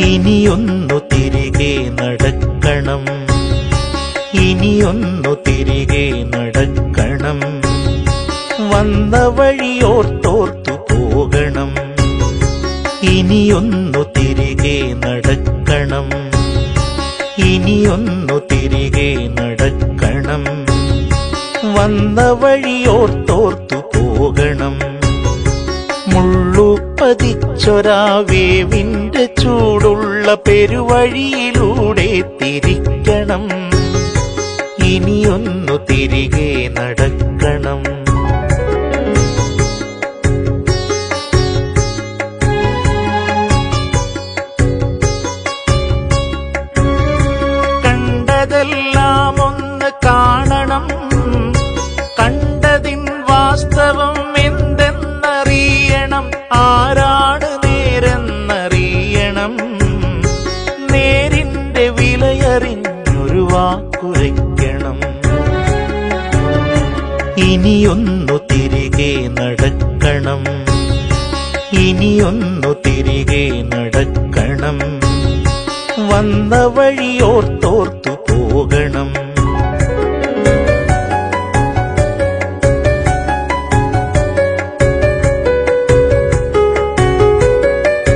ഇനിയൊന്നു തിരികെ നടക്കണം, ഇനിയൊന്നു തിരികെ നടക്കണം. വന്ന വഴിയോർത്തോർത്തു പോകണം, ഇനിയൊന്നു തിരികെ നടക്കണം, ഇനിയൊന്നു തിരികെ നടക്കണം. വന്ന വഴിയോർത്തോർത്തു പോകണം. മുള്ളുപതിച്ചൊരാ വേവിന്റെ ചൂടുള്ള പെരുവഴിയിലൂടെ തിരിക്കണം, ഇനിയൊന്നു തിരികെ നടക്കണം. കണ്ടതെല്ലാം ഒന്ന് കാണണം, കണ്ടതിൻ വാസ്തവം എന്തെന്നറിയണം. ആരാണ് നേരെന്നറിയണം, നേരിന്റെ വിലയറിഞ്ഞൊരു വാക്കുരയ്ക്കണം. ഇനിയൊന്നു തിരികെ നടക്കണം, ഇനിയൊന്നു തിരികെ